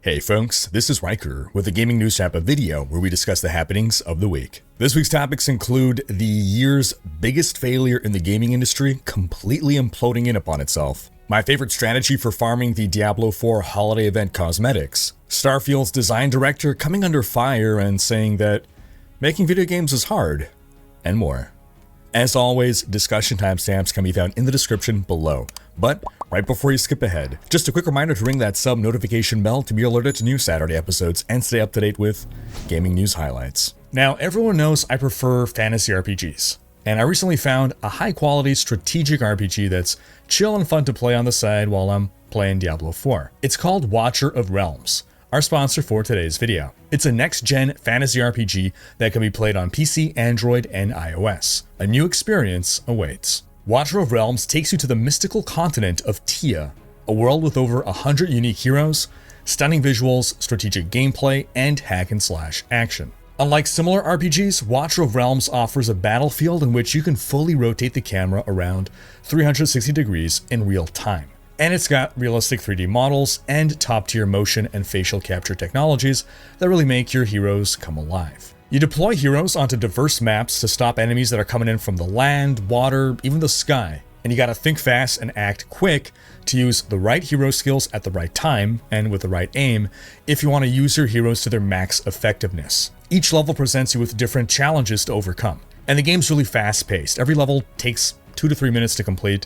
Hey folks, this is Riker with a Gaming News Wrap Up video where we discuss the happenings of the week. This week's topics include the year's biggest failure in the gaming industry completely imploding in upon itself, my favorite strategy for farming the Diablo 4 holiday event cosmetics, Starfield's design director coming under fire and saying that making video games is hard, and more. As always, discussion timestamps can be found in the description below. But right before you skip ahead, just a quick reminder to ring that sub notification bell to be alerted to new Saturday episodes and stay up to date with gaming news highlights. Now, everyone knows I prefer fantasy RPGs, and I recently found a high-quality strategic RPG that's chill and fun to play on the side while I'm playing Diablo 4. It's called Watcher of Realms, our sponsor for today's video. It's a next-gen fantasy RPG that can be played on PC, Android, and iOS. A new experience awaits. Watcher of Realms takes you to the mystical continent of Tia, a world with over 100 unique heroes, stunning visuals, strategic gameplay, and hack-and-slash action. Unlike similar RPGs, Watcher of Realms offers a battlefield in which you can fully rotate the camera around 360 degrees in real time. And it's got realistic 3D models and top-tier motion and facial capture technologies that really make your heroes come alive. You deploy heroes onto diverse maps to stop enemies that are coming in from the land, water, even the sky. And you gotta think fast and act quick to use the right hero skills at the right time and with the right aim if you want to use your heroes to their max effectiveness. Each level presents you with different challenges to overcome. And the game's really fast-paced. Every level takes 2 to 3 minutes to complete,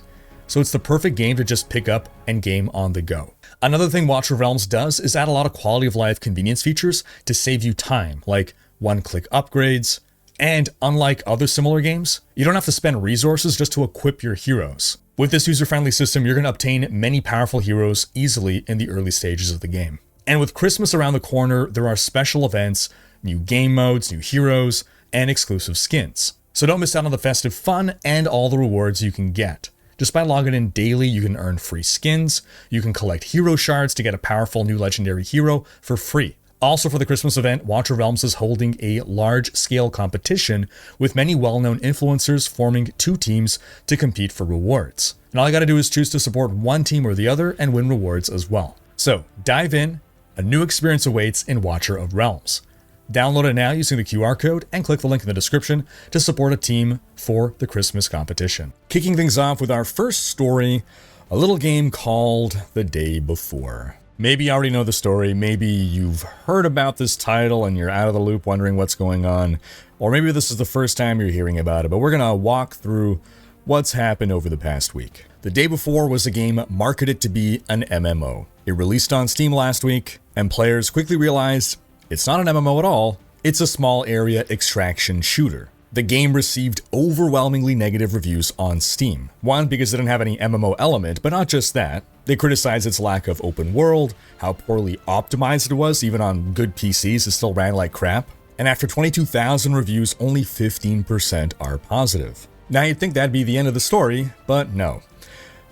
so it's the perfect game to just pick up and game on the go. Another thing Watcher of Realms does is add a lot of quality of life convenience features to save you time, like one-click upgrades, and unlike other similar games, you don't have to spend resources just to equip your heroes. With this user-friendly system, you're going to obtain many powerful heroes easily in the early stages of the game. And with Christmas around the corner, there are special events, new game modes, new heroes, and exclusive skins. So don't miss out on the festive fun and all the rewards you can get. Just by logging in daily, you can earn free skins, you can collect hero shards to get a powerful new legendary hero for free. Also for the Christmas event, Watcher of Realms is holding a large-scale competition with many well-known influencers forming 2 teams to compete for rewards. And all you gotta do is choose to support one team or the other and win rewards as well. So dive in, a new experience awaits in Watcher of Realms. Download it now using the QR code and click the link in the description to support a team for the Christmas competition. Kicking things off with our first story, a little game called The Day Before. Maybe you already know the story, maybe you've heard about this title and you're out of the loop wondering what's going on, or maybe this is the first time you're hearing about it, but we're gonna walk through what's happened over the past week. The Day Before was a game marketed to be an MMO. It released on Steam last week, and players quickly realized it's not an MMO at all, it's a small area extraction shooter. The game received overwhelmingly negative reviews on Steam. One, because it didn't have any MMO element, but not just that. They criticized its lack of open world, how poorly optimized it was, even on good PCs it still ran like crap. And after 22,000 reviews, only 15% are positive. Now you'd think that'd be the end of the story, but no.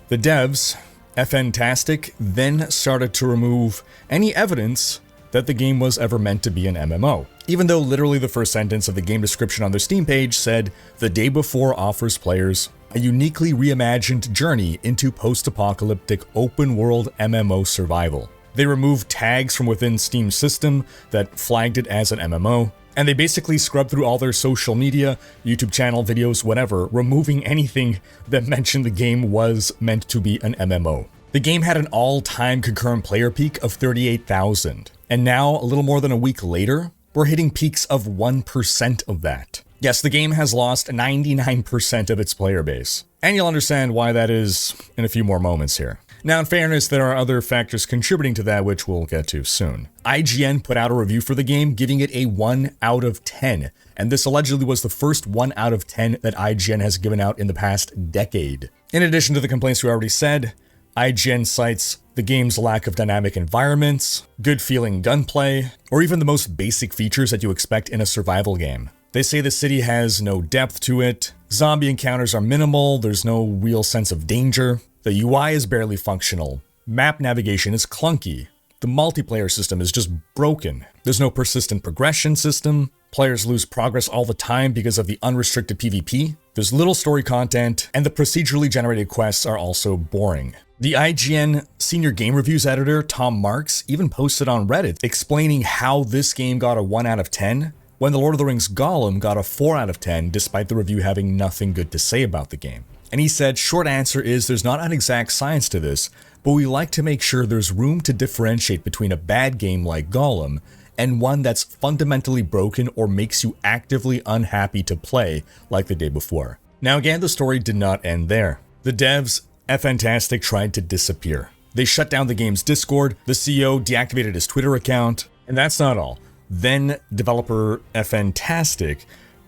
The devs, Fntastic, then started to remove any evidence that the game was ever meant to be an MMO. Even though literally the first sentence of the game description on their Steam page said, "The Day Before offers players a uniquely reimagined journey into post-apocalyptic open-world MMO survival." They removed tags from within Steam's system that flagged it as an MMO, and they basically scrubbed through all their social media, YouTube channel, videos, whatever, removing anything that mentioned the game was meant to be an MMO. The game had an all-time concurrent player peak of 38,000, and now, a little more than a week later, we're hitting peaks of 1% of that. Yes, the game has lost 99% of its player base, and you'll understand why that is in a few more moments here. Now, in fairness, there are other factors contributing to that, which we'll get to soon. IGN put out a review for the game, giving it a 1 out of 10, and this allegedly was the first 1 out of 10 that IGN has given out in the past decade. In addition to the complaints we already said, IGN cites the game's lack of dynamic environments, good-feeling gunplay, or even the most basic features that you expect in a survival game. They say the city has no depth to it, zombie encounters are minimal, there's no real sense of danger, the UI is barely functional, map navigation is clunky, the multiplayer system is just broken, there's no persistent progression system, Players lose progress all the time because of the unrestricted PvP. There's little story content, and the procedurally generated quests are also boring. The IGN senior game reviews editor, Tom Marks, even posted on Reddit explaining how this game got a 1 out of 10, when The Lord of the Rings Gollum got a 4 out of 10, despite the review having nothing good to say about the game. And he said, short answer is there's not an exact science to this, but we like to make sure there's room to differentiate between a bad game like Gollum and one that's fundamentally broken or makes you actively unhappy to play, like the day before. Now again, the story did not end there. The devs, aFantastic, tried to disappear. They shut down the game's Discord, the CEO deactivated his Twitter account, and that's not all. Then developer aFantastic,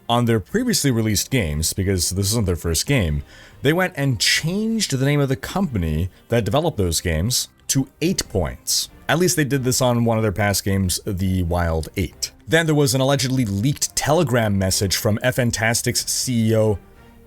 on their previously released games, because this isn't their first game, they went and changed the name of the company that developed those games to 8 Points. At least they did this on one of their past games, The Wild 8. Then there was an allegedly leaked Telegram message from aFantastic's CEO,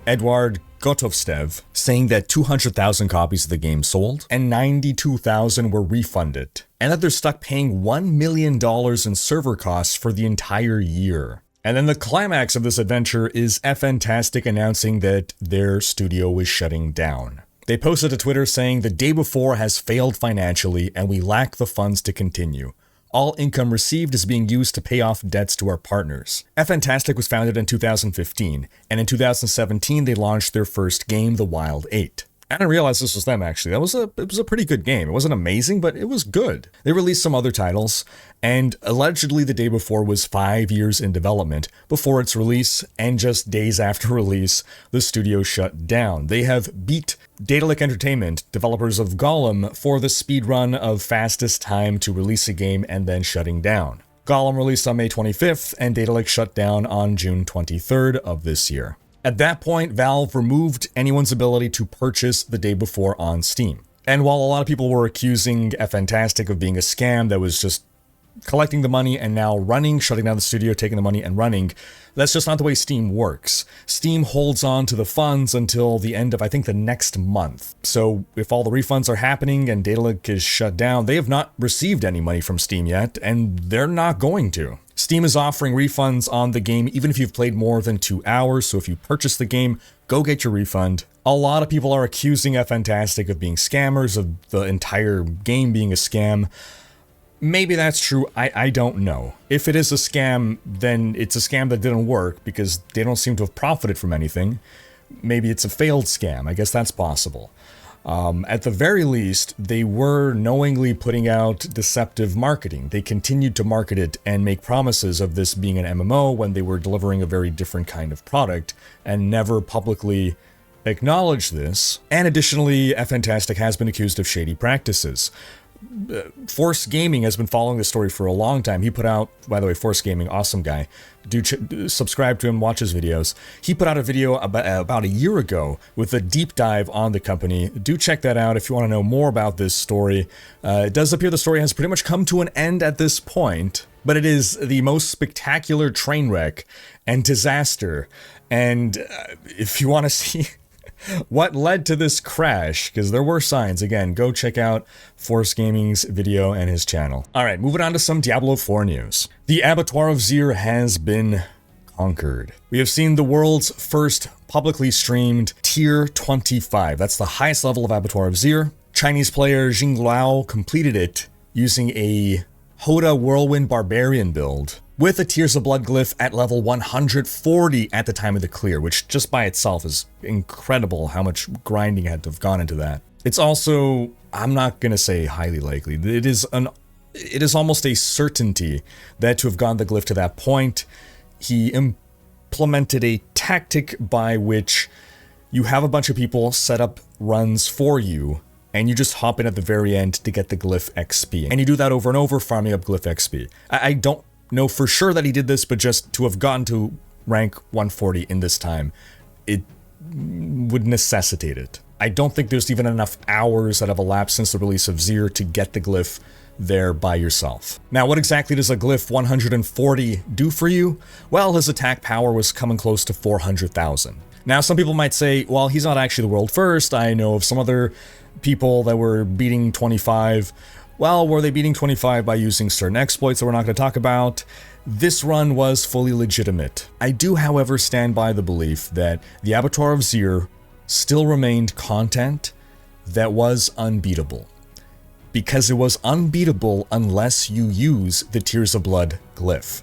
Eduard Gotovstev, saying that 200,000 copies of the game sold and 92,000 were refunded, and that they're stuck paying $1 million in server costs for the entire year. And then the climax of this adventure is aFantastic announcing that their studio is shutting down. They posted to Twitter saying the day before has failed financially and we lack the funds to continue. All income received is being used to pay off debts to our partners. aFantastic was founded in 2015, and in 2017 they launched their first game, The Wild 8. I didn't realize this was them, actually. It was a pretty good game. It wasn't amazing, but it was good. They released some other titles, and allegedly the day before was 5 years in development before its release, and just days after release, the studio shut down. They have beat Daedalic Entertainment, developers of Gollum, for the speedrun of fastest time to release a game and then shutting down. Gollum released on May 25th, and Daedalic shut down on June 23rd of this year. At that point, Valve removed anyone's ability to purchase the day before on Steam. And while a lot of people were accusing aFantastic of being a scam that was just collecting the money and now running, shutting down the studio, taking the money and running, that's just not the way Steam works. Steam holds on to the funds until the end of, I think, the next month. So if all the refunds are happening and Daedalic is shut down, they have not received any money from Steam yet, and they're not going to. Steam is offering refunds on the game even if you've played more than 2 hours, so if you purchase the game, go get your refund. A lot of people are accusing aFantastic of being scammers, of the entire game being a scam. Maybe that's true, I don't know. If it is a scam, then it's a scam that didn't work because they don't seem to have profited from anything. Maybe it's a failed scam, I guess that's possible. At the very least, they were knowingly putting out deceptive marketing. They continued to market it and make promises of this being an MMO when they were delivering a very different kind of product and never publicly acknowledged this. And additionally, aFantastic has been accused of shady practices. Force Gaming has been following this story for a long time. He put out, by the way, Force Gaming, awesome guy. Do subscribe to him, watch his videos. He put out a video about a year ago with a deep dive on the company. Do check that out if you want to know more about this story. It does appear the story has pretty much come to an end at this point, but it is the most spectacular train wreck and disaster. And if you want to see what led to this crash, because there were signs, again, go check out Force Gaming's video and his channel. Alright, moving on to some Diablo 4 news. The Abattoir of Zir has been conquered. We have seen the world's first publicly streamed Tier 25. That's the highest level of Abattoir of Zir. Chinese player Jing Lao completed it using a Hoda Whirlwind Barbarian build, with a Tears of Blood glyph at level 140 at the time of the clear, which just by itself is incredible how much grinding had to have gone into that. It's also, I'm not going to say highly likely, it is almost a certainty that to have gone the glyph to that point, he implemented a tactic by which you have a bunch of people set up runs for you, and you just hop in at the very end to get the glyph XP. And you do that over and over, farming up glyph XP. I don't know for sure that he did this, but just to have gotten to rank 140 in this time, it would necessitate it. I don't think there's even enough hours that have elapsed since the release of Zir to get the glyph there by yourself. Now, what exactly does a glyph 140 do for you? Well, his attack power was coming close to 400,000. Now, some people might say, well, he's not actually the world first. I know of some other people that were beating 25 well, were they beating 25 by using certain exploits that we're not going to talk about? This run was fully legitimate. I do, however, stand by the belief that the Abattoir of Zir still remained content that was unbeatable. Because it was unbeatable unless you use the Tears of Blood glyph.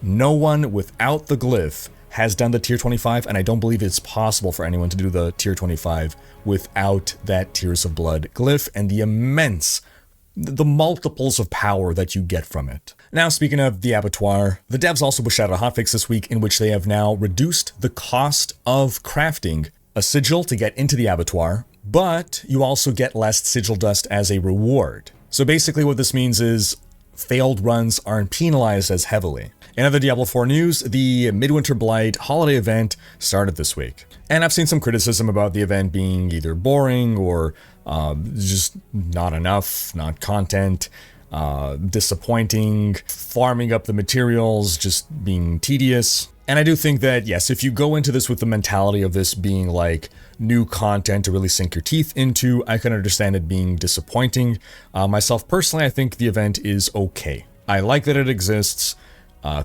No one without the glyph has done the tier 25, and I don't believe it's possible for anyone to do the tier 25 without that Tears of Blood glyph and the multiples of power that you get from it. Now, speaking of the Abattoir, the devs also pushed out a hotfix this week in which they have now reduced the cost of crafting a sigil to get into the Abattoir, but you also get less sigil dust as a reward. So basically what this means is failed runs aren't penalized as heavily. In other Diablo 4 news, the Midwinter Blight holiday event started this week. And I've seen some criticism about the event being either boring or just not enough, not content, disappointing, farming up the materials, just being tedious. And I do think that, yes, if you go into this with the mentality of this being like new content to really sink your teeth into, I can understand it being disappointing. Myself personally, I think the event is okay. I like that it exists.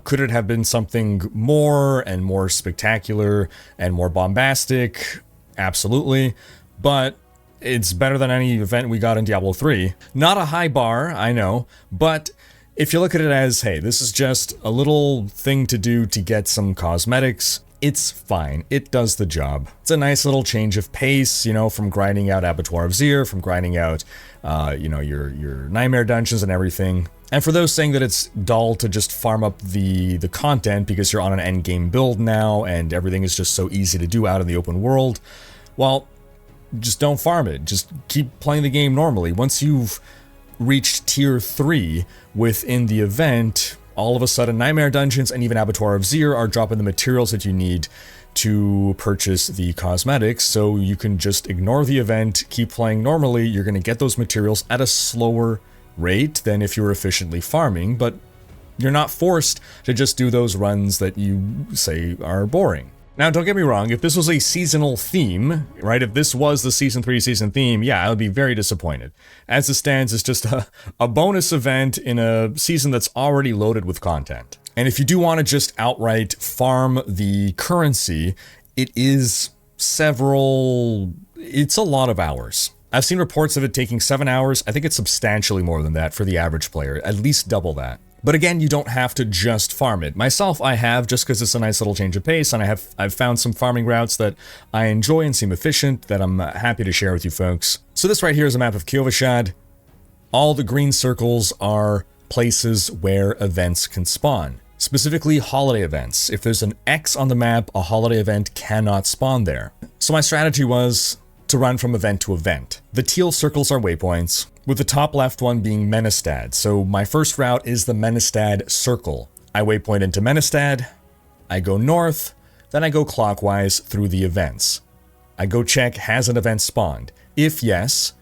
Could it have been something more and more spectacular and more bombastic? Absolutely. But it's better than any event we got in Diablo 3. Not a high bar, I know, but if you look at it as, hey, this is just a little thing to do to get some cosmetics, it's fine. It does the job. It's a nice little change of pace, from grinding out Abattoir of Zir, from grinding out, your nightmare dungeons and everything. And for those saying that it's dull to just farm up the content because you're on an endgame build now and everything is just so easy to do out in the open world, well, just don't farm it. Just keep playing the game normally. Once you've reached tier 3 within the event, all of a sudden Nightmare Dungeons and even Abattoir of Zir are dropping the materials that you need to purchase the cosmetics, so you can just ignore the event, keep playing normally. You're going to get those materials at a slower rate than if you were efficiently farming, but you're not forced to just do those runs that you say are boring. Now, don't get me wrong, if this was a seasonal theme, right, if this was the Season 3 season theme, yeah, I would be very disappointed. As it stands, it's just a bonus event in a season that's already loaded with content. And if you do want to just outright farm the currency, it's a lot of hours. I've seen reports of it taking 7 hours. I think it's substantially more than that for the average player, at least double that. But again, you don't have to just farm it. Myself, I have, just because it's a nice little change of pace, and I've found some farming routes that I enjoy and seem efficient that I'm happy to share with you folks. So this right here is a map of Kyovashad. All the green circles are places where events can spawn. Specifically, holiday events. If there's an X on the map, a holiday event cannot spawn there. So my strategy was to run from event to event. The teal circles are waypoints, with the top left one being Menestad. So my first route is the Menestad circle. I waypoint into Menestad, I go north, then I go clockwise through the events. I go check, has an event spawned? If yes,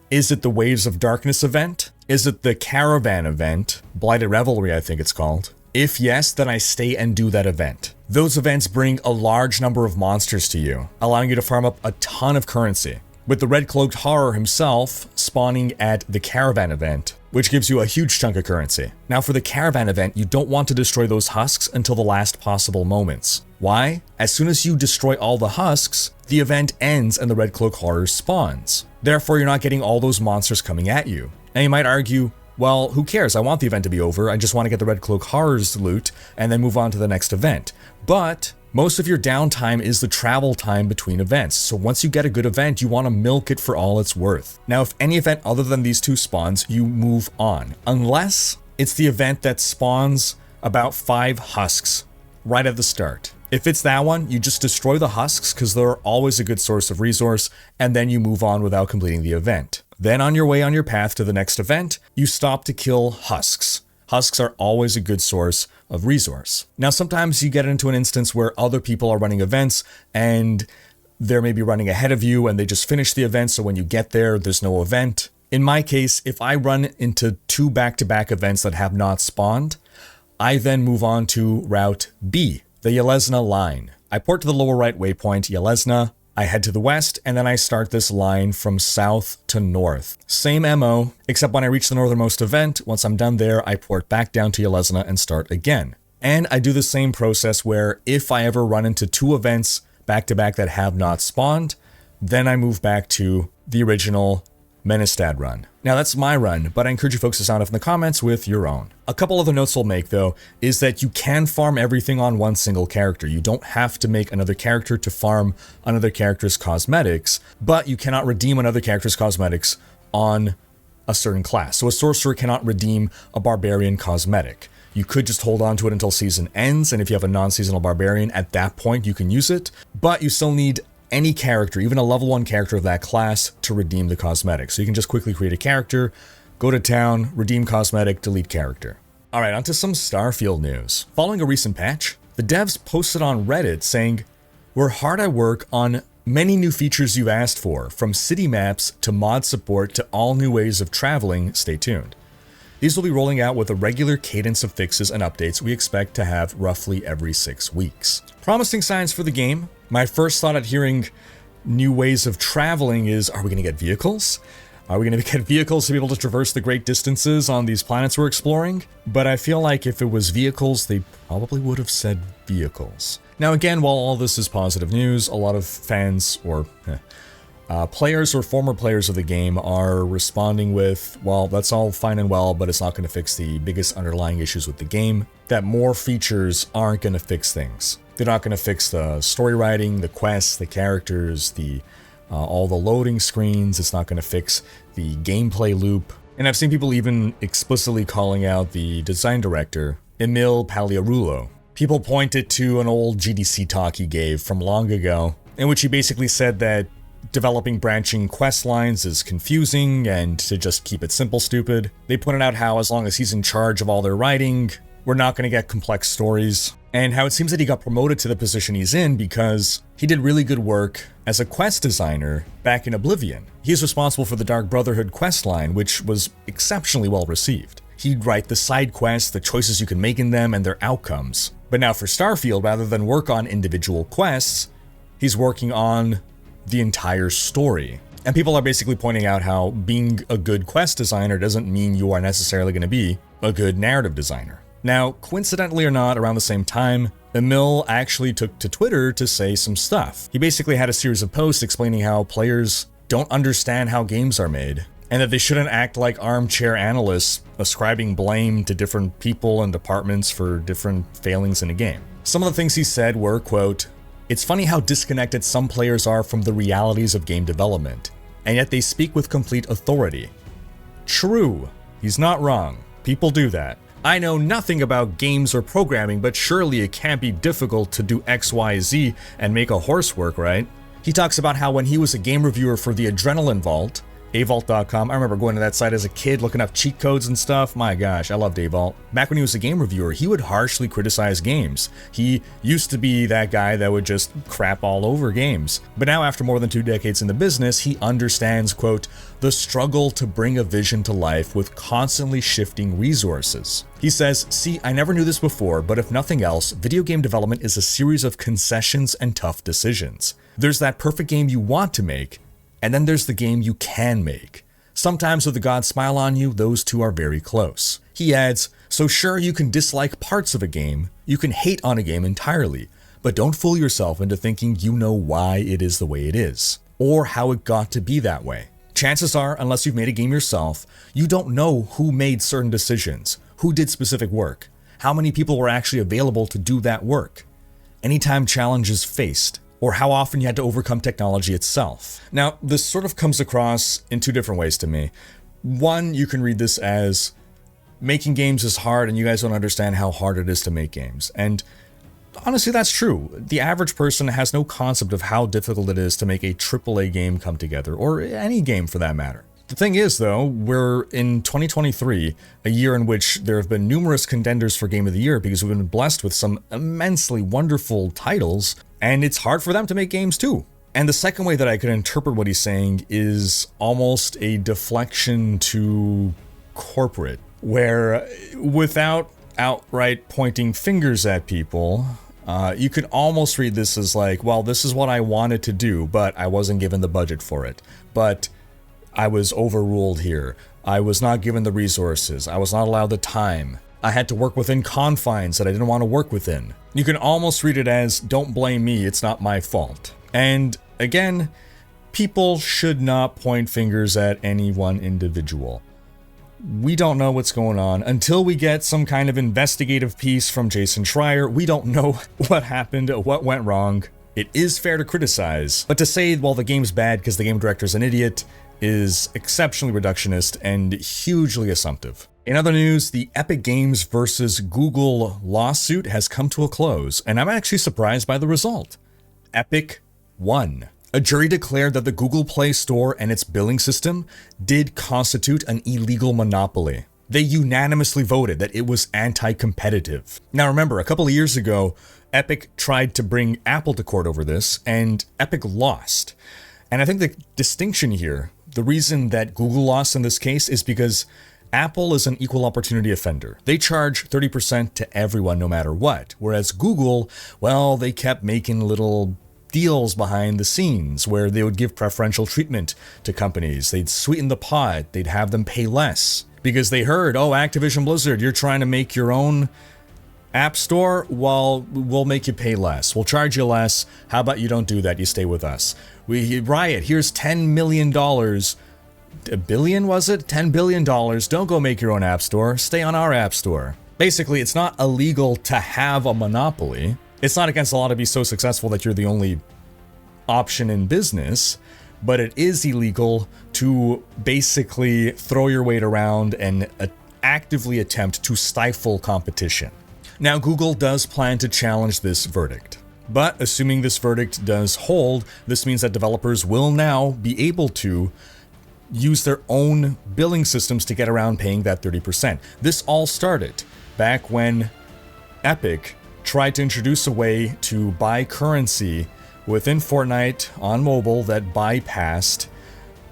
is it the Waves of Darkness event? Is it the Caravan event? Blighted Revelry, I think it's called. If yes, then I stay and do that event. Those events bring a large number of monsters to you, allowing you to farm up a ton of currency, with the Red Cloaked Horror himself spawning at the Caravan event, which gives you a huge chunk of currency. Now for the Caravan event, you don't want to destroy those husks until the last possible moments. Why? As soon as you destroy all the husks, the event ends and the Red Cloak Horror spawns. Therefore, you're not getting all those monsters coming at you. Now you might argue, well, who cares? I want the event to be over. I just want to get the Red Cloak Horror's loot and then move on to the next event. But most of your downtime is the travel time between events. So once you get a good event, you want to milk it for all it's worth. Now, if any event other than these two spawns, you move on. Unless it's the event that spawns about 5 husks right at the start. If it's that one, you just destroy the husks because they're always a good source of resource, and then you move on without completing the event. Then on your way on your path to the next event, you stop to kill husks. Husks are always a good source of resource. Now, sometimes you get into an instance where other people are running events and they're maybe running ahead of you and they just finished the event, so when you get there, there's no event. In my case, if I run into 2 back-to-back events that have not spawned, I then move on to Route B, the Yelesna line. I port to the lower right waypoint, Yelesna. I head to the west, and then I start this line from south to north. Same MO, except when I reach the northernmost event, once I'm done there, I port back down to Yelesna and start again. And I do the same process where if I ever run into 2 events back-to-back that have not spawned, then I move back to the original Menestad run. Now that's my run, but I encourage you folks to sound off in the comments with your own. A couple other notes I'll make though, is that you can farm everything on one single character. You don't have to make another character to farm another character's cosmetics, but you cannot redeem another character's cosmetics on a certain class. So a sorcerer cannot redeem a barbarian cosmetic. You could just hold on to it until season ends, and if you have a non-seasonal barbarian, at that point you can use it, but you still need any character, even a level 1 character of that class, to redeem the cosmetic. So you can just quickly create a character, go to town, redeem cosmetic, delete character. Alright, onto some Starfield news. Following a recent patch, the devs posted on Reddit saying, "We're hard at work on many new features you've asked for, from city maps to mod support to all new ways of traveling, stay tuned. These will be rolling out with a regular cadence of fixes and updates we expect to have roughly every 6 weeks." Promising signs for the game. My first thought at hearing new ways of traveling is, are we going to get vehicles? Are we going to get vehicles to be able to traverse the great distances on these planets we're exploring? But I feel like if it was vehicles, they probably would have said vehicles. Now again, while all this is positive news, a lot of fans or players or former players of the game are responding with, well, that's all fine and well, but it's not going to fix the biggest underlying issues with the game, that more features aren't going to fix things. They're not going to fix the story writing, the quests, the characters, all the loading screens. It's not going to fix the gameplay loop. And I've seen people even explicitly calling out the design director, Emil Paliarulo. People pointed to an old GDC talk he gave from long ago, in which he basically said that developing branching quest lines is confusing, and to just keep it simple, stupid. They pointed out how as long as he's in charge of all their writing, we're not going to get complex stories, and how it seems that he got promoted to the position he's in because he did really good work as a quest designer back in Oblivion. He's responsible for the Dark Brotherhood quest line, which was exceptionally well received. He'd write the side quests, the choices you can make in them, and their outcomes. But now for Starfield, rather than work on individual quests, he's working on the entire story. And people are basically pointing out how being a good quest designer doesn't mean you are necessarily going to be a good narrative designer. Now, coincidentally or not, around the same time, Emil actually took to Twitter to say some stuff. He basically had a series of posts explaining how players don't understand how games are made, and that they shouldn't act like armchair analysts ascribing blame to different people and departments for different failings in a game. Some of the things he said were, quote, "It's funny how disconnected some players are from the realities of game development, and yet they speak with complete authority." True. He's not wrong. People do that. I know nothing about games or programming, but surely it can't be difficult to do X, Y, Z and make a horse work, right? He talks about how when he was a game reviewer for the Adrenaline Vault, avault.com. I remember going to that site as a kid, looking up cheat codes and stuff. My gosh, I loved Avault. Back when he was a game reviewer, he would harshly criticize games. He used to be that guy that would just crap all over games. But now, after more than 2 decades in the business, he understands, quote, "the struggle to bring a vision to life with constantly shifting resources." He says, "See, I never knew this before, but if nothing else, video game development is a series of concessions and tough decisions. There's that perfect game you want to make, and then there's the game you can make. Sometimes with the gods smile on you, those two are very close." He adds, "So sure, you can dislike parts of a game, you can hate on a game entirely, but don't fool yourself into thinking you know why it is the way it is, or how it got to be that way. Chances are, unless you've made a game yourself, you don't know who made certain decisions, who did specific work, how many people were actually available to do that work, anytime challenges faced, or how often you had to overcome technology itself." Now, this sort of comes across in 2 different ways to me. One, you can read this as making games is hard and you guys don't understand how hard it is to make games. And honestly, that's true. The average person has no concept of how difficult it is to make a AAA game come together, or any game for that matter. The thing is, though, we're in 2023, a year in which there have been numerous contenders for Game of the Year because we've been blessed with some immensely wonderful titles, and it's hard for them to make games too. And the second way that I could interpret what he's saying is almost a deflection to corporate, where without outright pointing fingers at people, You could almost read this as like, well, this is what I wanted to do, but I wasn't given the budget for it. But I was overruled here. I was not given the resources. I was not allowed the time. I had to work within confines that I didn't want to work within. You can almost read it as, don't blame me, it's not my fault. And again, people should not point fingers at any one individual. We don't know what's going on. Until we get some kind of investigative piece from Jason Schreier, we don't know what happened, what went wrong. It is fair to criticize, but to say, well, the game's bad because the game director's an idiot is exceptionally reductionist and hugely assumptive. In other news, the Epic Games versus Google lawsuit has come to a close, and I'm actually surprised by the result. Epic won. A jury declared that the Google Play Store and its billing system did constitute an illegal monopoly. They unanimously voted that it was anti-competitive. Now remember, a couple of years ago, Epic tried to bring Apple to court over this, and Epic lost. And I think the distinction here, the reason that Google lost in this case, is because Apple is an equal opportunity offender. They charge 30% to everyone no matter what, whereas Google, well, they kept making little deals behind the scenes where they would give preferential treatment to companies. They'd sweeten the pot, they'd have them pay less because they heard, oh, Activision Blizzard, you're trying to make your own app store? Well, we'll make you pay less. We'll charge you less. How about you don't do that? You stay with us. Riot, here's $10 million. A billion, was it? $10 billion. Don't go make your own app store. Stay on our app store. Basically, it's not illegal to have a monopoly. It's not against the law to be so successful that you're the only option in business, but it is illegal to basically throw your weight around and actively attempt to stifle competition. Now, Google does plan to challenge this verdict, but assuming this verdict does hold, this means that developers will now be able to use their own billing systems to get around paying that 30%. This all started back when Epic tried to introduce a way to buy currency within Fortnite on mobile that bypassed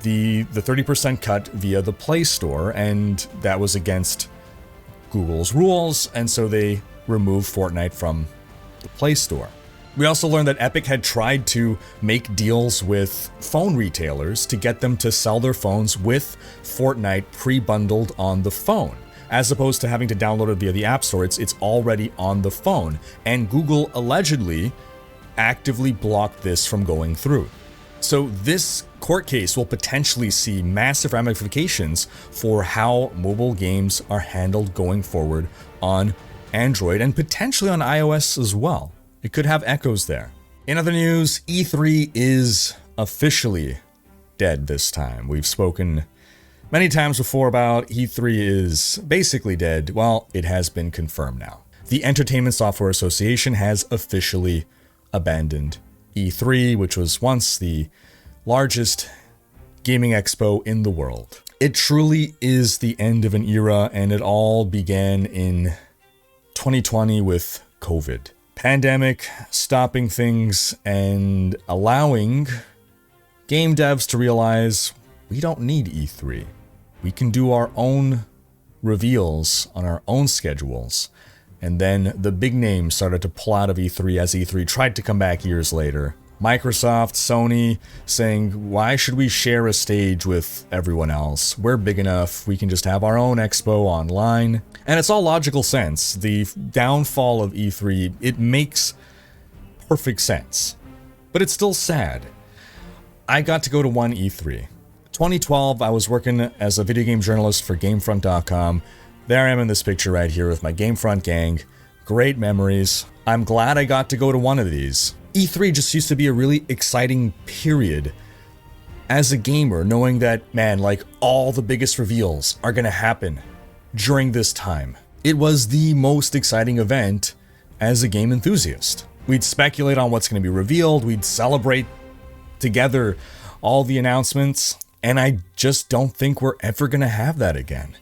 the 30% cut via the Play Store, and that was against Google's rules, and so they removed Fortnite from the Play Store. We also learned that Epic had tried to make deals with phone retailers to get them to sell their phones with Fortnite pre-bundled on the phone. As opposed to having to download it via the App Store, it's already on the phone. And Google allegedly actively blocked this from going through. So this court case will potentially see massive ramifications for how mobile games are handled going forward on Android and potentially on iOS as well. It could have echoes there. In other news, E3 is officially dead this time. We've spoken many times before about E3 is basically dead. Well, it has been confirmed now. The Entertainment Software Association has officially abandoned E3, which was once the largest gaming expo in the world. It truly is the end of an era, and it all began in 2020 with COVID. Pandemic stopping things and allowing game devs to realize we don't need E3. We can do our own reveals on our own schedules. And then the big names started to pull out of E3 as E3 tried to come back years later. Microsoft, Sony saying, why should we share a stage with everyone else? We're big enough. We can just have our own expo online. And it's all logical sense. The downfall of E3, it makes perfect sense. But it's still sad. I got to go to one E3. 2012, I was working as a video game journalist for Gamefront.com. There I am in this picture right here with my Gamefront gang. Great memories. I'm glad I got to go to one of these. E3 just used to be a really exciting period as a gamer, knowing that, man, like all the biggest reveals are gonna happen during this time. It was the most exciting event as a game enthusiast. We'd speculate on what's gonna be revealed, we'd celebrate together all the announcements, and I just don't think we're ever gonna have that again.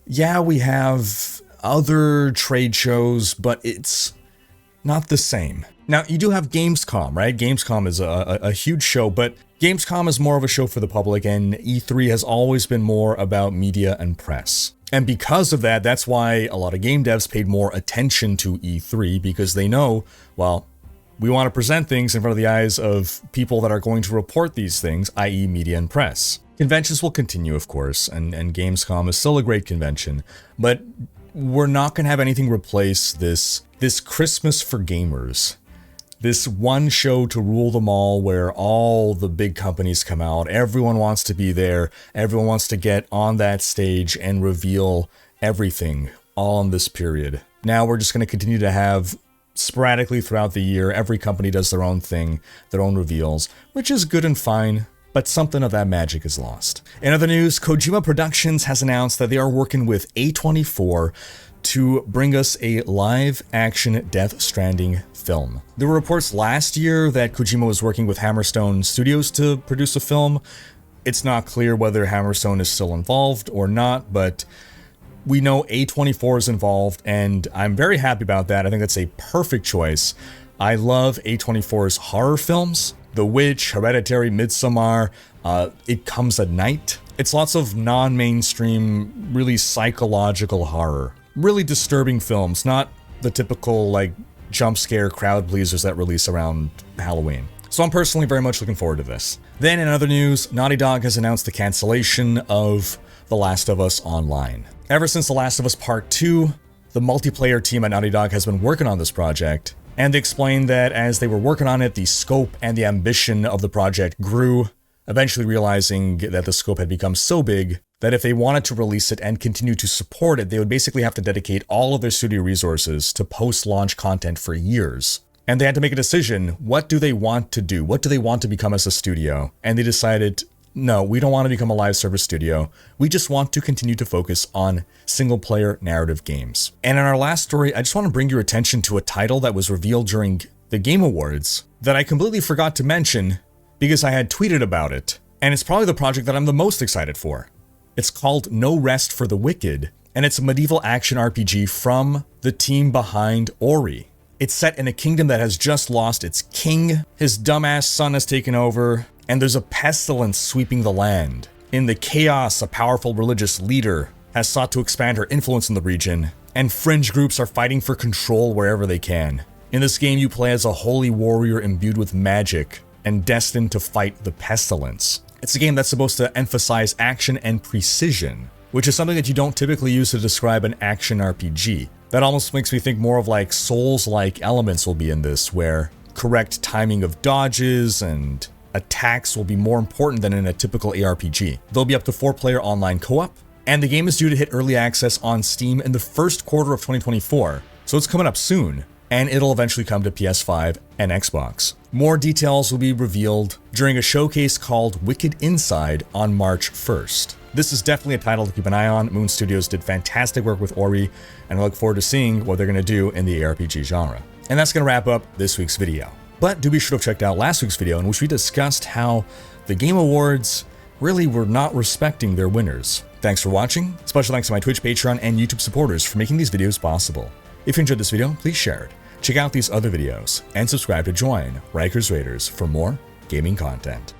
Yeah, we have other trade shows, but it's not the same. Now, you do have Gamescom, right? Gamescom is a huge show, but Gamescom is more of a show for the public, and E3 has always been more about media and press. And because of that, that's why a lot of game devs paid more attention to E3, because they know, well, we want to present things in front of the eyes of people that are going to report these things, i.e. media and press. Conventions will continue, of course, and Gamescom is still a great convention, but we're not going to have anything replace this Christmas for gamers. This one show to rule them all, where all the big companies come out, everyone wants to be there, everyone wants to get on that stage and reveal everything all in this period. Now we're just going to continue to have sporadically throughout the year, every company does their own thing, their own reveals, which is good and fine, but something of that magic is lost. In other news, Kojima Productions has announced that they are working with A24 to bring us a live-action Death Stranding film. There were reports last year that Kojima was working with Hammerstone Studios to produce a film. It's not clear whether Hammerstone is still involved or not, but we know A24 is involved, and I'm very happy about that. I think that's a perfect choice. I love A24's horror films. The Witch, Hereditary, Midsommar, It Comes at Night. It's lots of non-mainstream, really psychological horror. Really disturbing films, not the typical, like, jump scare crowd pleasers that release around Halloween. So I'm personally very much looking forward to this. Then in other news, Naughty Dog has announced the cancellation of The Last of Us Online. Ever since The Last of Us Part 2, the multiplayer team at Naughty Dog has been working on this project, and they explained that as they were working on it, the scope and the ambition of the project grew, eventually realizing that the scope had become so big that if they wanted to release it and continue to support it, they would basically have to dedicate all of their studio resources to post-launch content for years. And they had to make a decision, what do they want to do? What do they want to become as a studio? And they decided, no, we don't want to become a live service studio. We just want to continue to focus on single-player narrative games. And in our last story, I just want to bring your attention to a title that was revealed during the Game Awards that I completely forgot to mention because I had tweeted about it. And it's probably the project that I'm the most excited for. It's called No Rest for the Wicked, and it's a medieval action RPG from the team behind Ori. It's set in a kingdom that has just lost its king, his dumbass son has taken over, and there's a pestilence sweeping the land. In the chaos, a powerful religious leader has sought to expand her influence in the region, and fringe groups are fighting for control wherever they can. In this game, you play as a holy warrior imbued with magic and destined to fight the pestilence. It's a game that's supposed to emphasize action and precision, which is something that you don't typically use to describe an action RPG. That almost makes me think more of like Souls-like elements will be in this, where correct timing of dodges and attacks will be more important than in a typical aRPG. There'll be up to 4-player online co-op, and the game is due to hit early access on Steam in the first quarter of 2024, so it's coming up soon, and it'll eventually come to PS5 and Xbox. More details will be revealed during a showcase called Wicked Inside on March 1st. This is definitely a title to keep an eye on. Moon Studios did fantastic work with Ori, and I look forward to seeing what they're going to do in the ARPG genre. And that's going to wrap up this week's video. But do be sure to have checked out last week's video in which we discussed how the Game Awards really were not respecting their winners. Thanks for watching. Special thanks to my Twitch, Patreon, and YouTube supporters for making these videos possible. If you enjoyed this video, please share it. Check out these other videos, and subscribe to join Riker's Raiders for more gaming content.